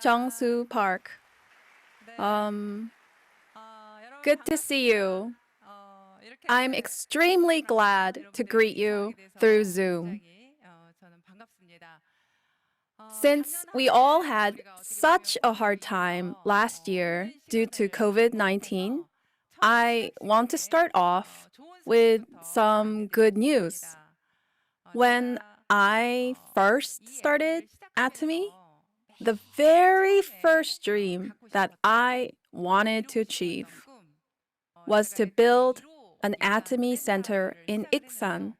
Jeongsu Park. Um, Good to see you. I'm extremely glad to greet you through Zoom. Since we all had such a hard time last year due to COVID-19, I want to start off with some good news. When I first started Atomy, the very first dream that I wanted to achieve was to build an Atomy Center in Iksan.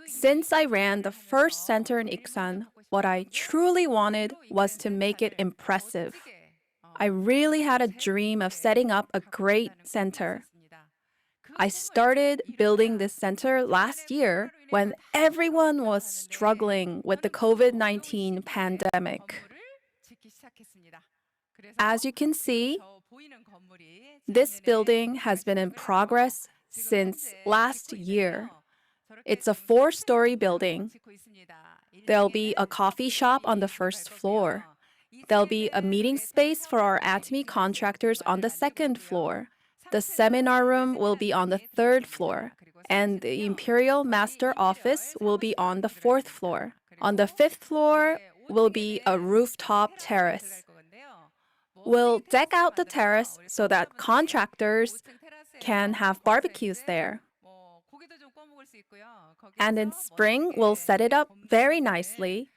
Since I ran the first center in Iksan, what I truly wanted was to make it impressive. I really had a dream of setting up a great center. I started building this center last year when everyone was struggling with the COVID-19 pandemic. As you can see, this building has been in progress since last year. It's a 4-story building. There'll be a coffee shop on the first floor. There'll be a meeting space for our Atomy contractors on the second floor. The seminar room will be on the third floor, and the Imperial Master Office will be on the fourth floor. On the fifth floor will be a rooftop terrace. We'll deck out the terrace so that contractors can have barbecues there. And in spring, we'll set it up very nicely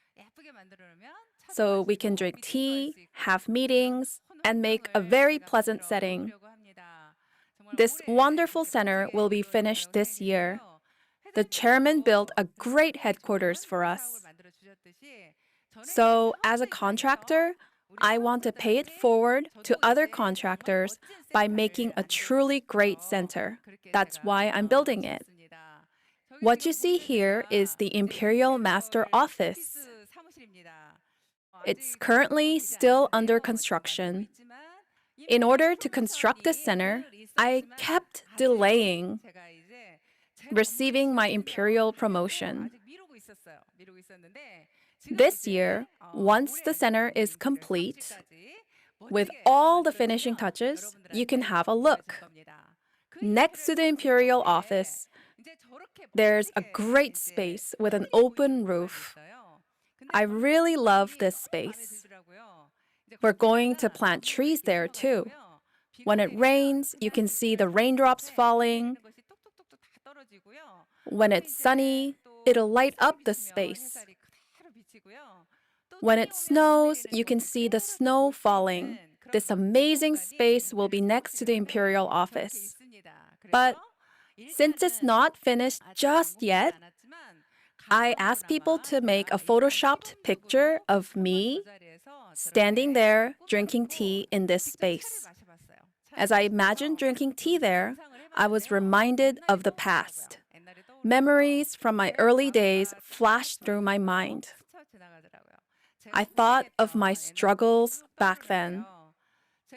so we can drink tea, have meetings, and make a very pleasant setting. This wonderful center will be finished this year. The chairman built a great headquarters for us. So, as a contractor, I want to pay it forward to other contractors by making a truly great center. That's why I'm building it. What you see here is the Imperial Master Office. It's currently still under construction. In order to construct this center, I kept delaying receiving my imperial promotion. This year, once the center is complete, with all the finishing touches, you can have a look. Next to the imperial office, there's a great space with an open roof. I really love this space. We're going to plant trees there too. When it rains, you can see the raindrops falling. When it's sunny, it'll light up the space. When it snows, you can see the snow falling. This amazing space will be next to the imperial office. But since it's not finished just yet, I asked people to make a photoshopped picture of me standing there drinking tea in this space. As I imagined drinking tea there, I was reminded of the past. Memories from my early days flashed through my mind. I thought of my struggles back then.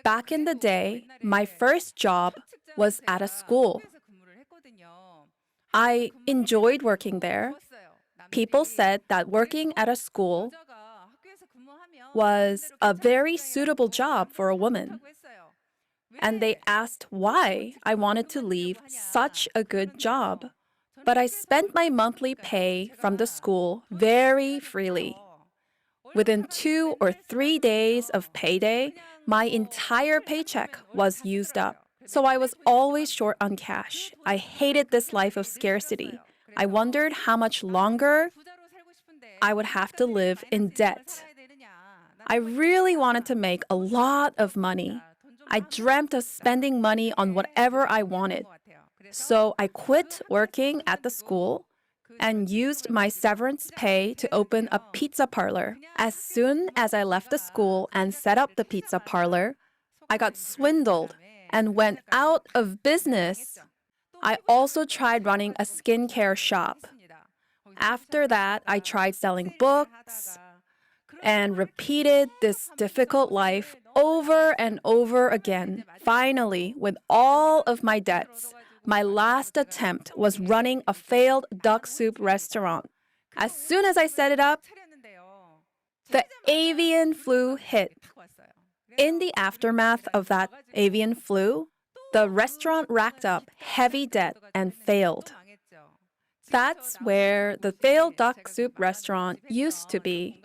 Back in the day, my first job was at a school. I enjoyed working there. People said that working at a school was a very suitable job for a woman. And they asked why I wanted to leave such a good job. But I spent my monthly pay from the school very freely. Within 2 or 3 days of payday, my entire paycheck was used up. So I was always short on cash. I hated this life of scarcity. I wondered how much longer I would have to live in debt. I really wanted to make a lot of money. I dreamt of spending money on whatever I wanted. So I quit working at the school and used my severance pay to open a pizza parlor. As soon as I left the school and set up the pizza parlor, I got swindled and went out of business. I also tried running a skincare shop. After that, I tried selling books and repeated this difficult life over and over again. Finally, with all of my debts, my last attempt was running a failed duck soup restaurant. As soon as I set it up, the avian flu hit. In the aftermath of that avian flu, the restaurant racked up heavy debt and failed. That's where the failed duck soup restaurant used to be.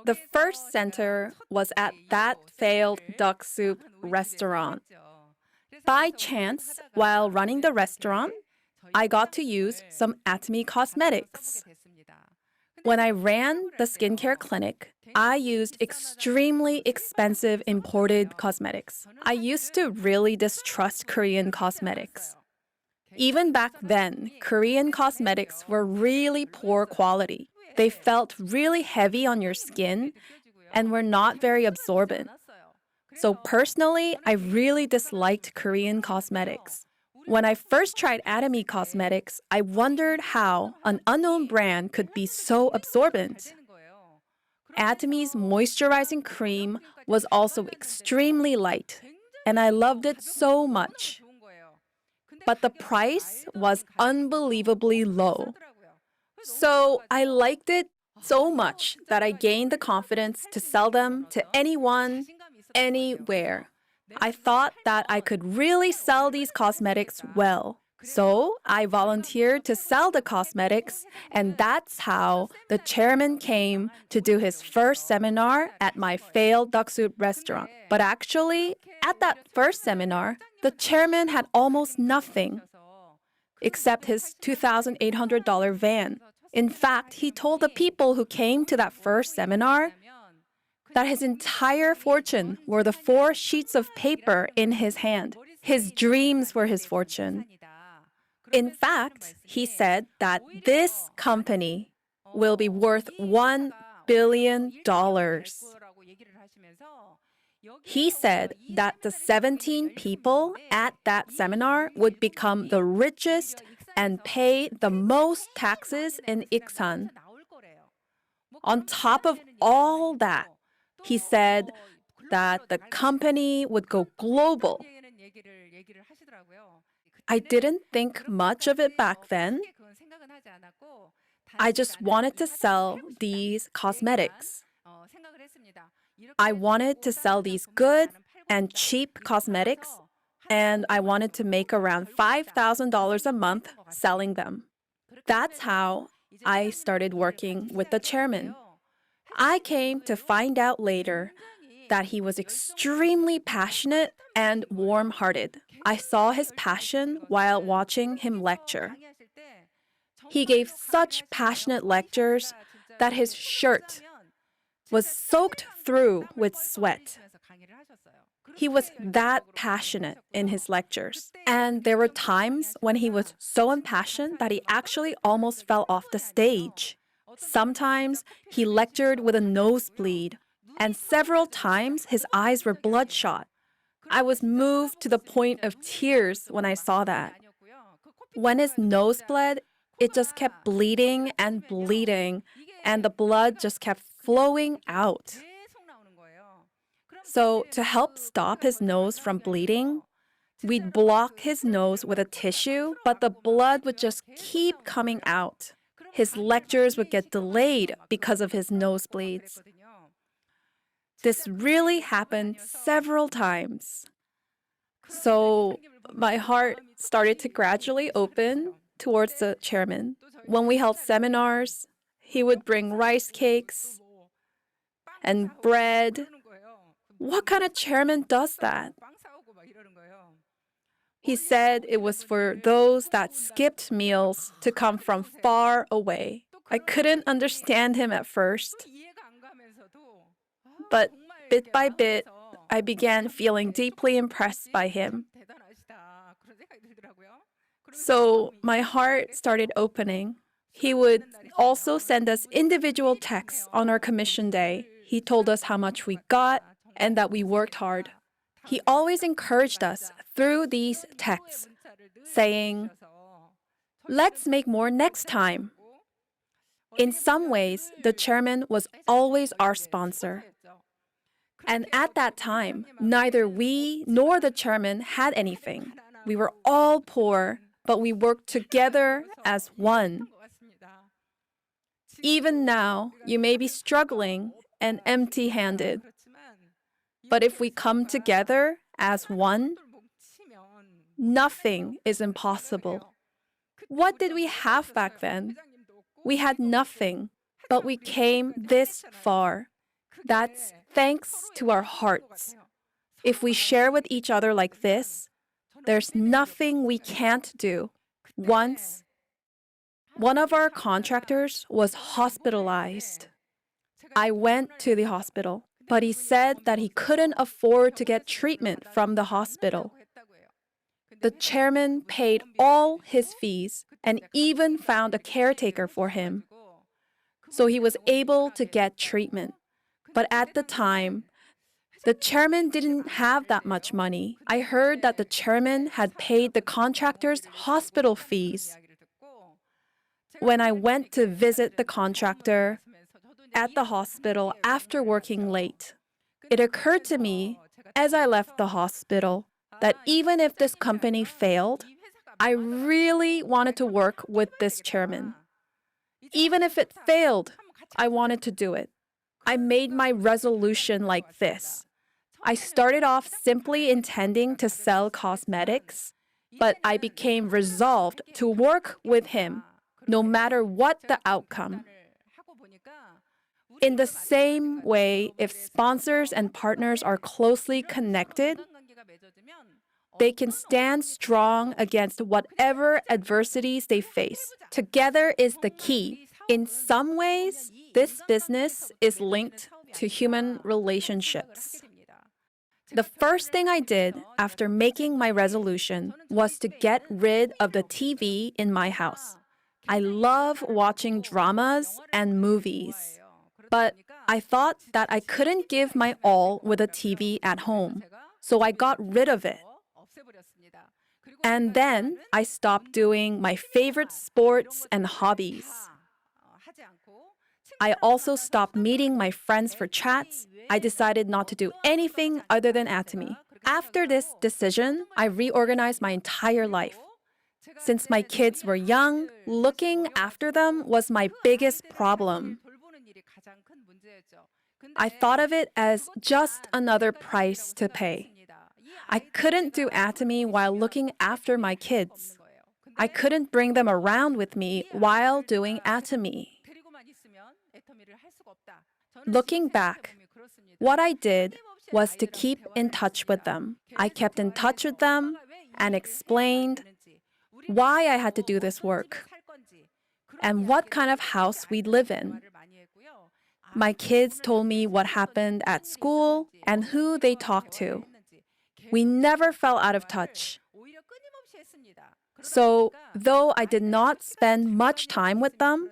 The first center was at that failed duck soup restaurant. By chance, while running the restaurant, I got to use some Atomy cosmetics. When I ran the skincare clinic, I used extremely expensive imported cosmetics. I used to really distrust Korean cosmetics. Even back then, Korean cosmetics were really poor quality. They felt really heavy on your skin and were not very absorbent. So personally, I really disliked Korean cosmetics. When I first tried Atomy Cosmetics, I wondered how an unknown brand could be so absorbent. Atomy's moisturizing cream was also extremely light, and I loved it so much. But the price was unbelievably low. So I liked it so much that I gained the confidence to sell them to anyone, anywhere. I thought that I could really sell these cosmetics well. So I volunteered to sell the cosmetics, and that's how the chairman came to do his first seminar at my failed duck soup restaurant. But actually, at that first seminar, the chairman had almost nothing except his $2,800 van. In fact, he told the people who came to that first seminar that his entire fortune were the 4 sheets of paper in his hand. His dreams were his fortune. In fact, he said that this company will be worth $1 billion. He said that the 17 people at that seminar would become the richest and pay the most taxes in Iksan. On top of all that, he said that the company would go global. I didn't think much of it back then. I just wanted to sell these cosmetics. I wanted to sell these good and cheap cosmetics, and I wanted to make around $5,000 a month selling them. That's how I started working with the chairman. I came to find out later that he was extremely passionate and warm-hearted. I saw his passion while watching him lecture. He gave such passionate lectures that his shirt was soaked through with sweat. He was that passionate in his lectures. And there were times when he was so impassioned that he actually almost fell off the stage. Sometimes he lectured with a nosebleed, and several times his eyes were bloodshot. I was moved to the point of tears when I saw that. When his nose bled, it just kept bleeding, and the blood just kept flowing out. So to help stop his nose from bleeding, we'd block his nose with a tissue, but the blood would just keep coming out. His lectures would get delayed because of his nosebleeds. This really happened several times. So my heart started to gradually open towards the chairman. When we held seminars, he would bring rice cakes and bread. What kind of chairman does that? He said it was for those that skipped meals to come from far away. I couldn't understand him at first. But bit by bit, I began feeling deeply impressed by him. So my heart started opening. He would also send us individual texts on our commission day. He told us how much we got and that we worked hard. He always encouraged us through these texts, saying, "Let's make more next time." In some ways, the chairman was always our sponsor. And at that time, neither we nor the chairman had anything. We were all poor, but we worked together as one. Even now, you may be struggling and empty-handed. But if we come together as one, nothing is impossible. What did we have back then? We had nothing, but we came this far. That's thanks to our hearts. If we share with each other like this, there's nothing we can't do. Once, one of our contractors was hospitalized. I went to the hospital, but he said that he couldn't afford to get treatment from the hospital. The chairman paid all his fees and even found a caretaker for him. So he was able to get treatment. But at the time, the chairman didn't have that much money. I heard that the chairman had paid the contractor's hospital fees. When I went to visit the contractor at the hospital after working late, it occurred to me as I left the hospital that even if this company failed, I really wanted to work with this chairman. Even if it failed, I wanted to do it. I made my resolution like this. I started off simply intending to sell cosmetics, but I became resolved to work with him, no matter what the outcome. In the same way, if sponsors and partners are closely connected, they can stand strong against whatever adversities they face. Together is the key. In some ways, this business is linked to human relationships. The first thing I did after making my resolution was to get rid of the TV in my house. I love watching dramas and movies, but I thought that I couldn't give my all with a TV at home, so I got rid of it. And then I stopped doing my favorite sports and hobbies. I also stopped meeting my friends for chats. I decided not to do anything other than Atomy. After this decision, I reorganized my entire life. Since my kids were young, looking after them was my biggest problem. I thought of it as just another price to pay. I couldn't do Atomy while looking after my kids. I couldn't bring them around with me while doing Atomy. Looking back, what I did was to keep in touch with them. I kept in touch with them and explained why I had to do this work and what kind of house we'd live in. My kids told me what happened at school and who they talked to. We never fell out of touch. So, though I did not spend much time with them,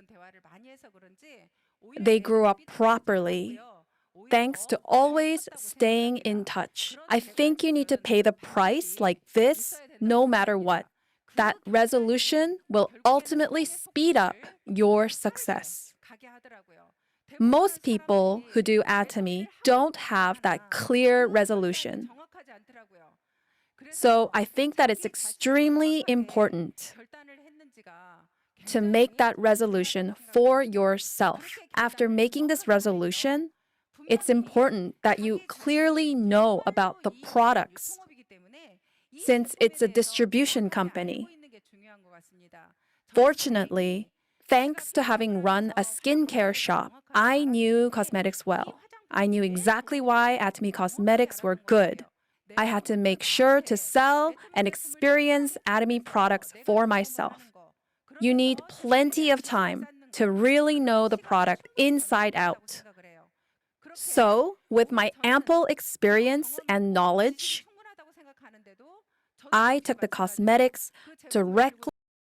they grew up properly, thanks to always staying in touch. I think you need to pay the price like this no matter what. That resolution will ultimately speed up your success. Most people who do Atomy don't have that clear resolution. So I think that it's extremely important to make that resolution for yourself. After making this resolution, it's important that you clearly know about the products, since it's a distribution company. Fortunately, thanks to having run a skincare shop, I knew cosmetics well. I knew exactly why Atomy cosmetics were good. I had to make sure to sell and experience Atomy products for myself. You need plenty of time to really know the product inside out. So, with my ample experience and knowledge, I took the cosmetics directly